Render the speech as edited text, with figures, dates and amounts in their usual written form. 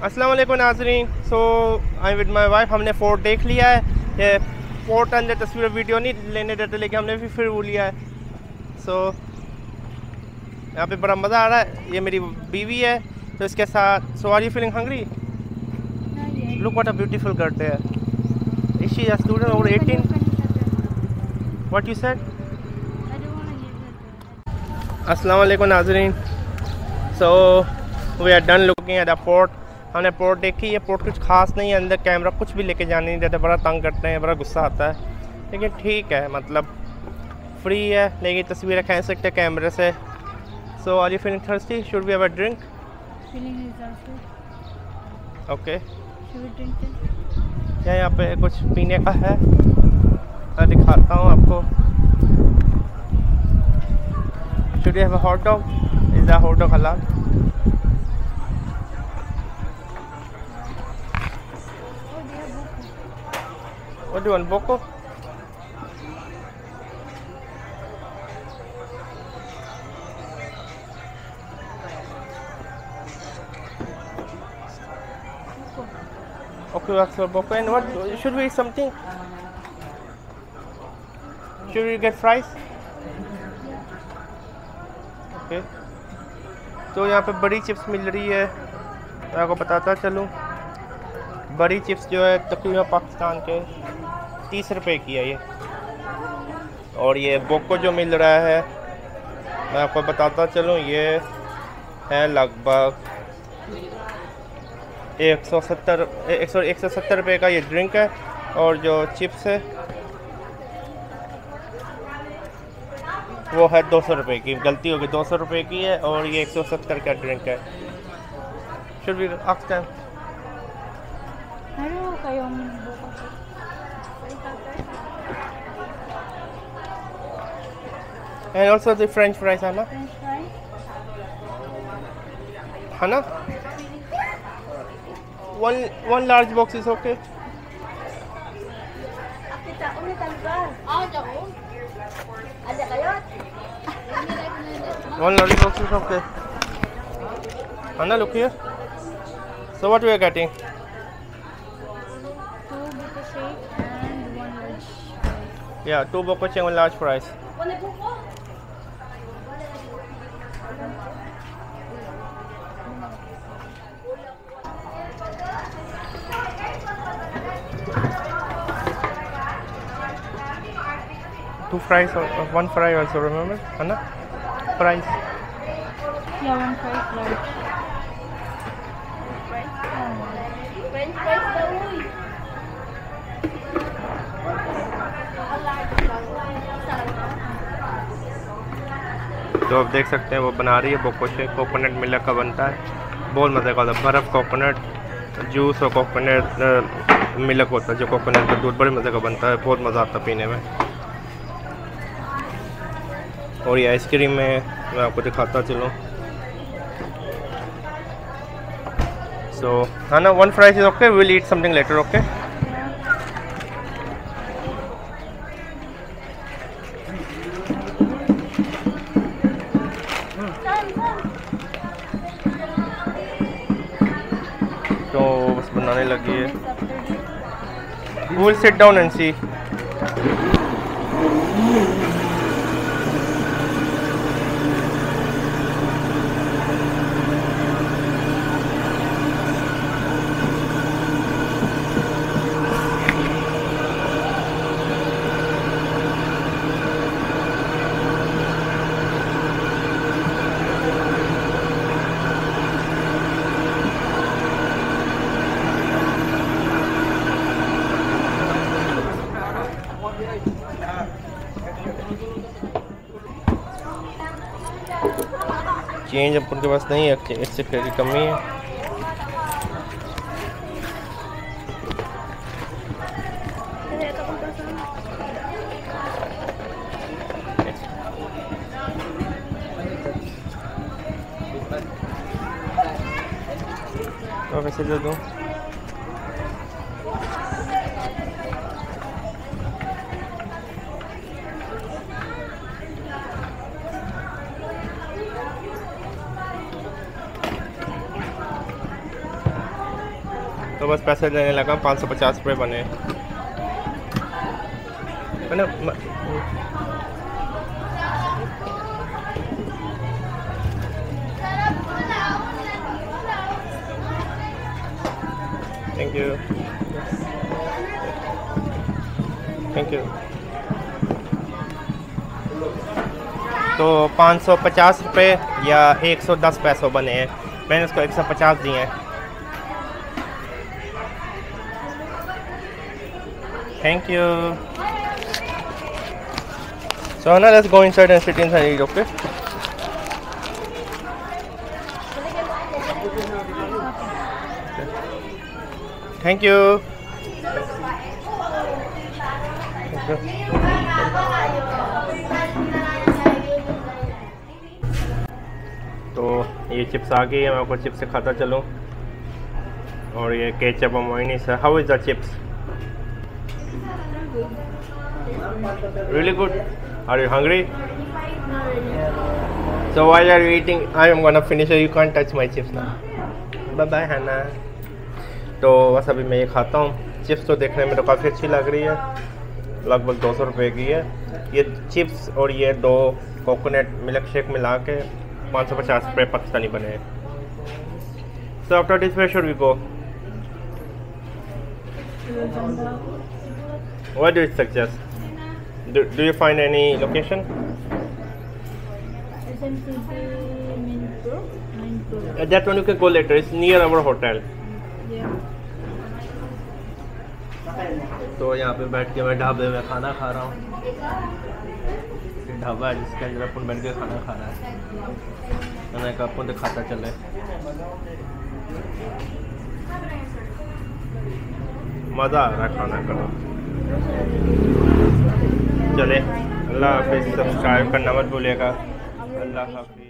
अस्सलाम वालेकुम नाज़रीन। सो आई विद माई वाइफ, हमने फ़ोर्ट देख लिया है। ये फ़ोर्ट अंदर तस्वीर वीडियो नहीं लेने देते, लेकिन हमने भी फिर वो लिया है। सो यहाँ पे बड़ा मज़ा आ रहा है। ये मेरी बीवी है, तो इसके साथ। So are you feeling hungry? Look what a beautiful girl there. Is she a student over 18? What you said? अस्सलाम वालेकुम नाज़रीन। So we are done looking at the port. हमने पोर्ट देखी है। पोर्ट कुछ खास नहीं है, अंदर कैमरा कुछ भी लेके जाने नहीं देते, बड़ा तंग करते हैं, बड़ा गुस्सा आता है। लेकिन ठीक है, मतलब फ्री है, लेकिन तस्वीरें खींच सकते हैं कैमरे से। So are you feeling thirsty? Should we have a drink? Okay, क्या यहाँ पे कुछ पीने का है? मैं दिखाता हूँ आपको। Should we have a hot dog? Is the hot dog halal? What do you want, Boko? Okay, that's for Boko. And what should we eat something? Should we get fries? Okay. तो यहाँ पे बड़ी chips मिल रही है, मैं आपको बताता चलूँ। बड़ी चिप्स जो है तकरीबन पाकिस्तान के 30 रुपए की है ये। और ये बोको जो मिल रहा है, मैं आपको बताता चलूँ, ये है लगभग 170 रुपये का ये ड्रिंक है। और जो चिप्स है वो है 200 रुपये की। गलती होगी, 200 रुपये की है, और ये 170 का ड्रिंक है। Should be ask and also the French fries, है ना? है ना? One large box is okay. One large box is okay. Anna, look here. So what we are getting? 2 buko shake and 1 large fries. Yeah, 2 boko shake, 1 large fries. Two fries or 1 fry also, remember? Anna? Fries. Yeah, 1 fries large. French fries daw, uy. तो आप देख सकते हैं वो बना रही है Boko shake, coconut milk का बनता है, बहुत मज़े का होता है। बर्फ़, कोकोनट जूस और कोकोनट मिल्क होता है, जो कोकोनट का दूध, बड़े मज़े का बनता है, बहुत मज़ा आता है पीने में। और ये आइसक्रीम में मैं आपको दिखाता चलूँ। सो हाँ ना, 1 fries is okay, we'll eat something later, okay? तो बस बनाने लगी है। We'll sit down and see. Change अब उनके पास नहीं है, इससे की कमी है। तो वैसे दे दूँ। तो बस पैसे देने लगा, 550 रुपये बने है ना। Thank you, thank you. तो 550 रुपये या 110 पैसों बने हैं, मैंने उसको 150 दिए हैं। Thank you. So now let's go inside and sit inside and eat, okay? Thank you. तो ये चिप्स आ गई है, मैं आपको चिप्स से खाता चलूँ। और ये केचप और मायोनीज है। How is the chips? Really good. Are you hungry? So while you're eating, I am gonna finish it. You can't touch my chips now. Bye bye, Hannah. तो बस अभी मैं ये खाता हूँ। चिप्स तो देखने में तो काफ़ी अच्छी लग रही है, लगभग 200 रुपये की है ये चिप्स। और ये 2 कोकोनट मिल्क शेक मिला के 550 रुपये पाकिस्तानी बने हैं। So after this, where should we go? What do you suggest? Do you find any location? That one you can go later. It's near our hotel. Yeah. तो यहाँ पे बैठ के मैं ढाबे में खाना खा रहा हूँ। ढाबा है जिसके अंदर अपन बैठ के खाना खा रहा है। मैंने कहा अपन तो खाता चले। मज़ा आ रहा है खाना करो। चले, अल्लाह हाफिज़। सब्सक्राइब करना मत भूलिएगा। अल्लाह हाफिज़।